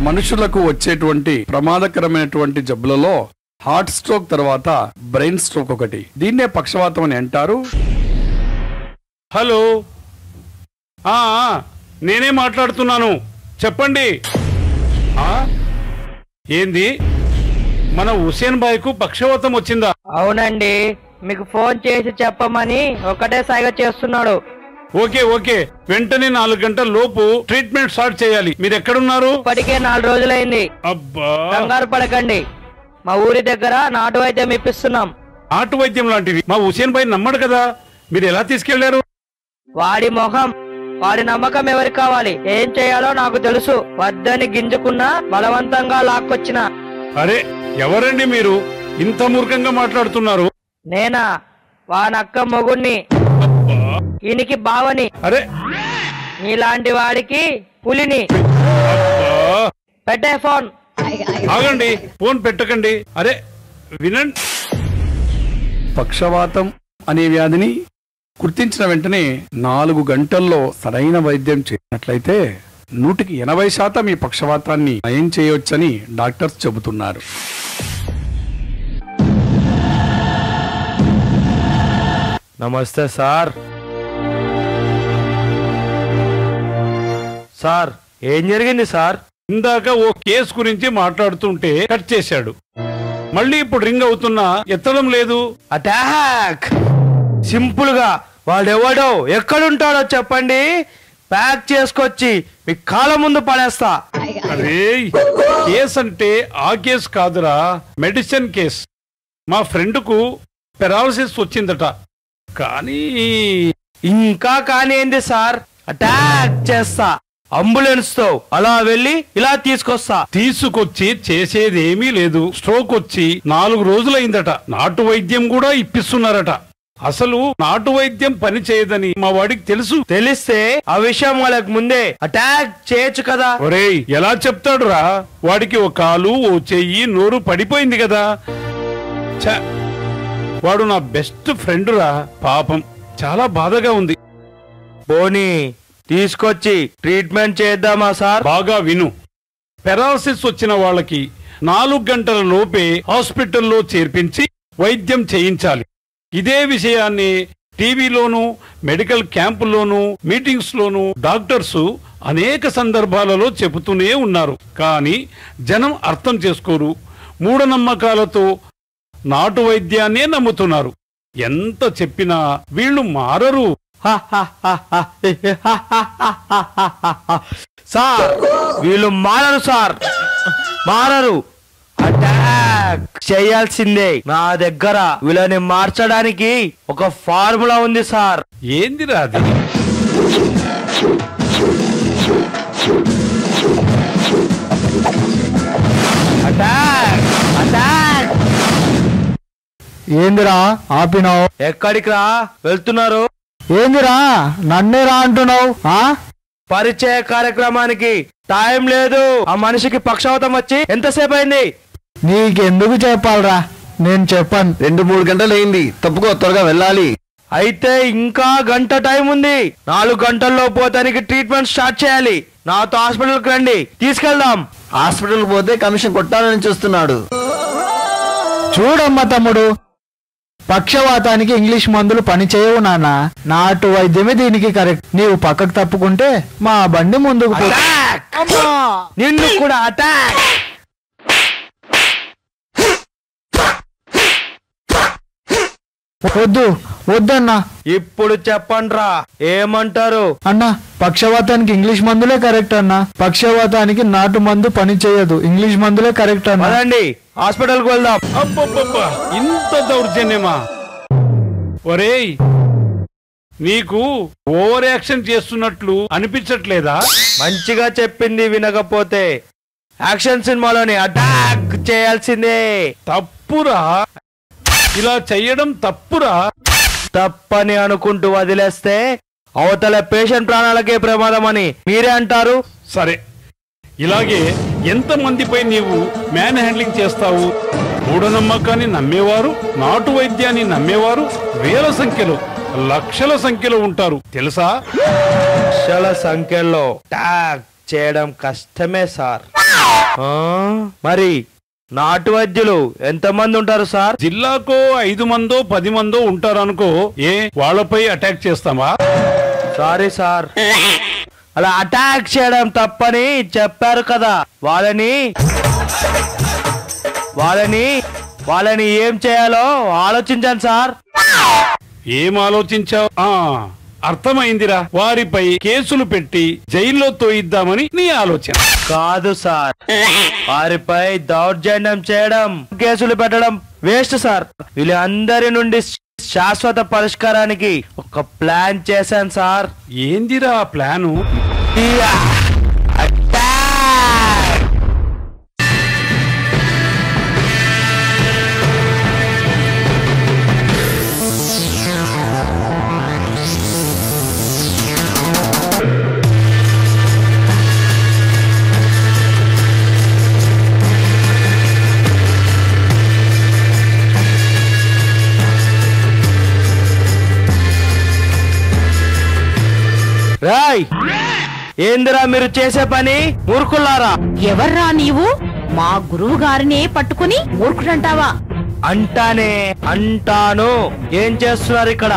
మనుషులకు వచ్చేటువంటి ప్రమాదకరమైనటువంటి జబ్బులలో హార్ట్ స్ట్రోక్ తర్వాత బ్రెయిన్ స్ట్రోక్ ఒకటి. దీన్నే పక్షవాతం అని అంటారు. హలో, నేనే మాట్లాడుతున్నాను, చెప్పండి. ఏంది, మన హుసేన్ బాయ్కు పక్షవాతం వచ్చిందా? అవునండి, మీకు ఫోన్ చేసి చెప్పమని ఒకటే సైగ చేస్తున్నాడు. ఓకే ఓకే, వెంటనే 4 గంటల లోపు ట్రీట్మెంట్ స్టార్ట్ చేయాలి. మీరు ఎక్కడున్నారు? ఇప్పటికే 4 రోజులైంది. అబ్బా, కంగారు పడకండి, మా ఊరి దగ్గర నాటు వైద్యం ఇప్పిస్తున్నాం. నాటు వైద్యం లాంటిది మా హుసేన్ బాయ్ నమ్మడు కదా, మీరు ఎలా తీసుకెళ్లారు? వాడి మొహం, వాడి నమ్మకం ఎవరికి కావాలి? ఏం చేయాలో నాకు తెలుసు. వద్దని గింజుకున్నా బలవంతంగా లాక్కొచ్చిన. అరే, ఎవరండి మీరు ఇంత మూర్ఖంగా మాట్లాడుతున్నారు? నేనా? వానక్క మొగుణ్ణి, ఈయనకి బావని. అరే, నీలాంటి వాడికి పులిని. పెట్టే ఫోన్. ఆగండి, ఫోన్ పెట్టకండి. అరే వినండి. పక్షవాతం అనే వ్యాధిని గుర్తించిన వెంటనే 4 గంటల్లో సరైన వైద్యం చేసినట్లయితే 100% ఈ పక్షవాతాన్ని నయం చేయవచ్చని డాక్టర్స్ చెబుతున్నారు. నమస్తే సార్. సార్, ఏం జరిగింది సార్? ఇందాక ఓ కేసు గురించి మాట్లాడుతుంటే కట్ చేశాడు. మళ్ళీ ఇప్పుడు రింగ్ అవుతున్నా ఎత్తడం లేదు. అటాక్. సింపుల్ గా వాడెవడో ఎక్కడుంటాడో చెప్పండి, ప్యాక్ చేసుకొచ్చి మీ కాళ్ళ ముందు పడేస్తా. అరే, కేసు అంటే ఆ కేసు కాదురా, మెడిసిన్ కేస్. మా ఫ్రెండ్ కు పెరాలసిస్ వచ్చిందట. కానీ ఇంకా కానీ ఏంది సార్, అటాక్ చేస్తా. అంబులెన్స్ తో అలా వెళ్ళి ఇలా తీసుకొచ్చి చేసేదేమీ లేదు. స్ట్రోక్ వచ్చి 4 రోజులైందట. నాటు వైద్యం కూడా ఇప్పిస్తున్నారట. అసలు నాటు వైద్యం పని చేయదని మా వాడికి తెలుసు. తెలిస్తే ఆ విషయం వాళ్ళకి ముందే అటాక్ చేయొచ్చు కదా. ఒరేయ్, ఎలా చెప్తాడురా? వాడికి ఓ కాలు, ఓ చెయ్యి, నోరు పడిపోయింది కదా. వాడు నా బెస్ట్ ఫ్రెండ్ రా. పాపం, చాలా బాధగా ఉంది. పోనీ తీసుకొచ్చి ట్రీట్మెంట్ చేద్దామా సార్? బాగా విను. పెరాలసిస్ వచ్చిన వాళ్ళకి 4 గంటల లోపే హాస్పిటల్లో చేర్పించి వైద్యం చేయించాలి. ఇదే విషయాన్ని టీవీలోను, మెడికల్ క్యాంపుల్లోను, మీటింగ్స్ లోను డాక్టర్స్ అనేక సందర్భాలలో చెబుతూనే ఉన్నారు. కానీ జనం అర్థం చేసుకోరు. మూఢనమ్మకాలతో నాటు వైద్యాన్నే నమ్ముతున్నారు. ఎంత చెప్పినా వీళ్ళు మారరు. సార్, వీళ్ళు మారరు సార్, మారరు. అటాక్ చేయాల్సిందే. నా దగ్గర వీళ్ళని మార్చడానికి ఒక ఫార్ములా ఉంది సార్. ఏందిరా అది? Attack attack. ఏందిరా ఆపినావు? ఎక్కడికి రా వెళ్తున్నారు? ఏందిరా నన్నే రా అంటున్నావు? పరిచయ కార్యక్రమానికి టైం లేదు. ఆ మనిషికి పక్షవాతం వచ్చి ఎంతసేపు అయింది? నీకెందుకు చెప్పాలరా, నేను చెప్పాను. 2-3 గంటలు అయింది, తప్పుకో, త్వరగా వెళ్ళాలి. అయితే ఇంకా గంట టైం ఉంది. 4 గంటల్లో పోతానికి ట్రీట్మెంట్ స్టార్ట్ చేయాలి. నాతో హాస్పిటల్కి రండి, తీసుకెళ్దాం. హాస్పిటల్ పోతే కమిషన్ కొట్టాలని చూస్తున్నాడు. చూడమ్మా తమ్ముడు, పక్షవాతానికి ఇంగ్లీష్ మందులు పనిచేయవు నాన్న. నాటు వైద్యమే దీనికి కరెక్ట్. నీవు పక్కకు తప్పుకుంటే మా బండి ముందుకు నిన్ను కూడా అటాక్. వద్దన్నా. ఇప్పుడు చెప్పండ్రా, ఏమంటారు? అన్నా, పక్షవాతానికి ఇంగ్లీష్ మందులే కరెక్ట్ అన్నా. పక్షవాతానికి నాటు మందు పని చేయదు, ఇంగ్లీష్ మందులే కరెక్ట్ అన్నా. అదండి, హాస్పిటల్ కు వెళ్దాం. అబ్బబ్బబ్బా, ఇంత దౌర్జన్యమా? ఒరేయ్, నీకు ఓవర్ యాక్షన్ చేస్తున్నట్లు అనిపించట్లేదా? మంచిగా చెప్పింది వినకపోతే యాక్షన్ సినిమాలోని అటాక్ చేయాల్సిందే. తప్పురా, ఇలా చెయ్యడం తప్పురా. తప్పని అనుకుంటూ వదిలేస్తే అవతల పేషెంట్ ప్రాణాలకే ప్రమాదం అని మీరే అంటారు. సరే, ఇలాగే ఎంతమందిపై నీవు మ్యాన్ హ్యాండ్లింగ్ చేస్తావు? మూఢనమ్మకాన్ని నమ్మేవారు, నాటు వైద్యాన్ని నమ్మేవారు వేల సంఖ్యలో, లక్షల సంఖ్యలో ఉంటారు తెలుసా? లక్షల సంఖ్యలో అటాక్ చేయడం కష్టమే సార్. మరి నాటు వైద్యులు ఎంతమంది ఉంటారు సార్? జిల్లాకో 5 మందో 10 మందో ఉంటారనుకో. వాళ్ళపై అటాక్ చేస్తామా? సారీ సార్, అలా అటాక్ చేయడం తప్పని చెప్పారు కదా. వాళ్ళని ఏం చేయాలో ఆలోచించాను సార్. ఏం ఆలోచించావు? అర్థమైందిరా. వారిపై కేసులు పెట్టి జైల్లో తోయిద్దామని నీ ఆలోచన. కాదు సార్, వారిపై దౌర్జన్యం చేయడం, కేసులు పెట్టడం వేస్ట్ సార్. వీళ్ళందరి నుండి శాశ్వత పరిష్కారానికి ఒక ప్లాన్ చేశాను సార్. ఏందిరా ప్లాను? రాయ్, ఏందిరా మీరు చేసే పని? మూర్ఖులారా! ఎవర్రా నీవు? మా గురువు గారినే పట్టుకుని మూర్ఖుడంటావా? అంటాను. ఏం చేస్తున్నారు ఇక్కడ?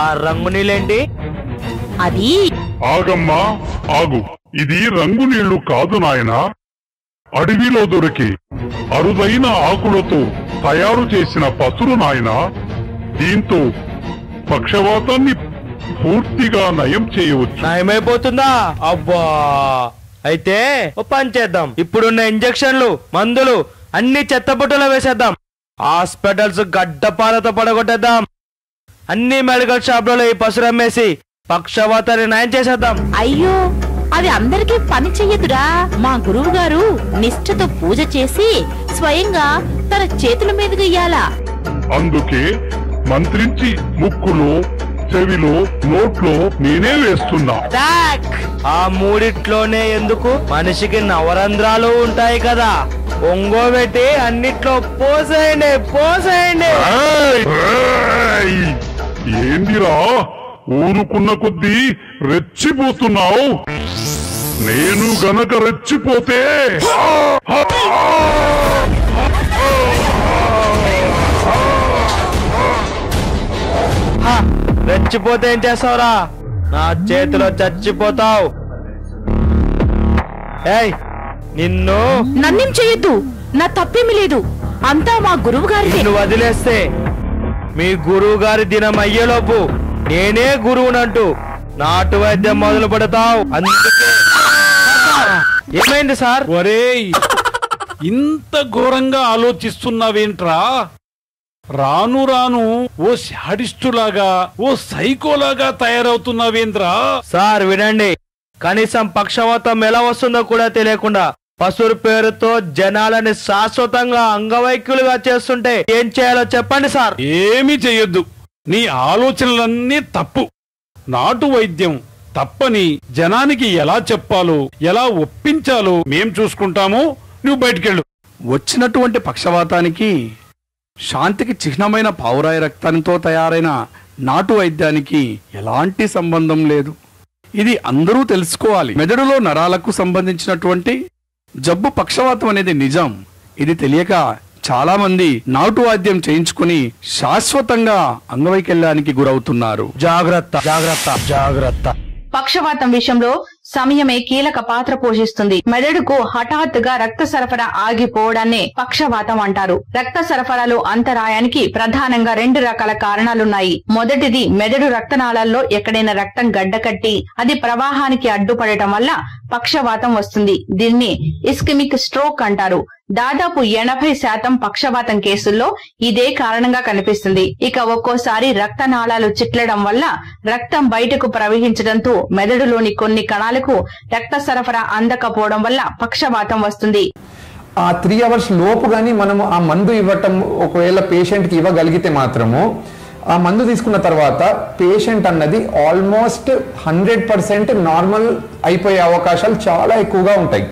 ఆ రంగు నీళ్ళేంటి? అది ఆగమ్మా, ఆగు. ఇది రంగు నీళ్లు కాదు నాయనా. అడవిలో దొరికి అరుదైన ఆకులతో తయారు చేసిన పసురు నాయనా. దీంతో పక్షవాతాన్ని పూర్తిగా నయం చేయవచ్చు. నయమైపోతుందా? అబ్బా, అయితే ఓ పని చేద్దాం. ఇప్పుడున్న ఇంజక్షన్లు, మందులు అన్ని చెత్తబుట్టలో వేసేద్దాం. హాస్పిటల్స్ గడ్డపాలతో పడగొట్టేద్దాం. అన్ని మెడికల్ షాపులలో ఈ పసురు అమ్మేసి పక్షవాతాన్ని నయం చేసేద్దాం. అయ్యో, అది అందరికీ పని చెయ్యదురా. మా గురువు గారు నిష్ఠతో పూజ చేసి స్వయంగా తన చేతుల మీదుగా ఇయ్యాలా. అందుకే మంత్రించి ముక్కులో, చెవిలో, నోట్లో నేనే వేస్తున్నా. ఆ మూడిట్లోనే ఎందుకు? మనిషికి నవరంధ్రాలు ఉంటాయి కదా, ఒంగోబెట్టి అన్నిట్లో పోసేయండి. ఏందిరా ఊరుకున్న కొద్దీ రెచ్చిపోతున్నావు? నేను గనక రెచ్చిపోతే రెచ్చిపోతే ఏం చేస్తావురా? నా చేతిలో చచ్చిపోతావు. ఏయ్, నన్నేం చెయ్యొద్దు. నా తప్పేమి లేదు. అంతా మా గురువు గారి. నిన్ను వదిలేస్తే మీ గురువు గారి దినం అయ్యేలోపు నేనే గురువునంటూ నాటు వైద్యం మొదలు పెడతావు. అందుకే ఏమైంది సార్? ఒరేయ్, ఇంత ఘోరంగా ఆలోచిస్తున్నావేంట్రా? రాను రాను ఓ శాడిస్టులాగా, ఓ సైకోలాగా తయారవుతున్నావేంద్రా? సార్ వినండి, కనీసం పక్షవాతం ఎలా వస్తుందో కూడా తెలియకుండా పసురు పేరుతో జనాలని శాశ్వతంగా అంగవైక్యులుగా చేస్తుంటే ఏం చేయాలో చెప్పండి సార్. ఏమీ చెయ్యొద్దు. నీ ఆలోచనలన్నీ తప్పు. నాటు వైద్యం తప్పని జనానికి ఎలా చెప్పాలో, ఎలా ఒప్పించాలో మేం చూసుకుంటాము. నువ్వు బయటికెళ్ళు. వచ్చినటువంటి పక్షవాతానికి శాంతికి చిహ్నమైన పావురాయి రక్తంతో తయారైన నాటు వైద్యానికి ఎలాంటి సంబంధం లేదు. ఇది అందరూ తెలుసుకోవాలి. మెదడులో నరాలకు సంబంధించినటువంటి జబ్బు పక్షవాతం అనేది నిజం. ఇది తెలియక చాలా మంది నాటు వాద్యం చేయించుకుని శాశ్వతంగా అంగవైకల్యానికి గురవుతున్నారు. జాగ్రత్త జాగ్రత్త జాగ్రత్త. పక్షవాతం విషయంలో సమయమే కీలక పాత్ర పోషిస్తుంది. మెదడుకు హఠాత్తుగా రక్త సరఫరా ఆగిపోవడాన్నే పక్షవాతం అంటారు. రక్త సరఫరాలో అంతరాయానికి ప్రధానంగా 2 రకాల కారణాలున్నాయి. మొదటిది, మెదడు రక్తనాళాల్లో ఎక్కడైనా రక్తం గడ్డకట్టి అది ప్రవాహానికి అడ్డుపడటం వల్ల పక్షవాతం వస్తుంది. దీన్ని ఇస్కెమిక్ స్ట్రోక్ అంటారు. దాదాపు 80% పక్షవాతం కేసుల్లో ఇదే కారణంగా కనిపిస్తుంది. ఇక ఒక్కోసారి రక్తనాళాలు చిట్లడం వల్ల రక్తం బయటకు ప్రవహించడంతో మెదడులోని కొన్ని కణాలకు రక్త సరఫరా అందకపోవడం వల్ల పక్షవాతం వస్తుంది. ఆ 3 hours లోపు గానీ మనము ఆ మందు ఇవ్వటం ఒకవేళ పేషెంట్ కి ఇవ్వగలిగితే మాత్రము ఆ మందు తీసుకున్న తర్వాత పేషెంట్ అన్నది ఆల్మోస్ట్ 100% నార్మల్ అయిపోయే అవకాశాలు చాలా ఎక్కువగా ఉంటాయి.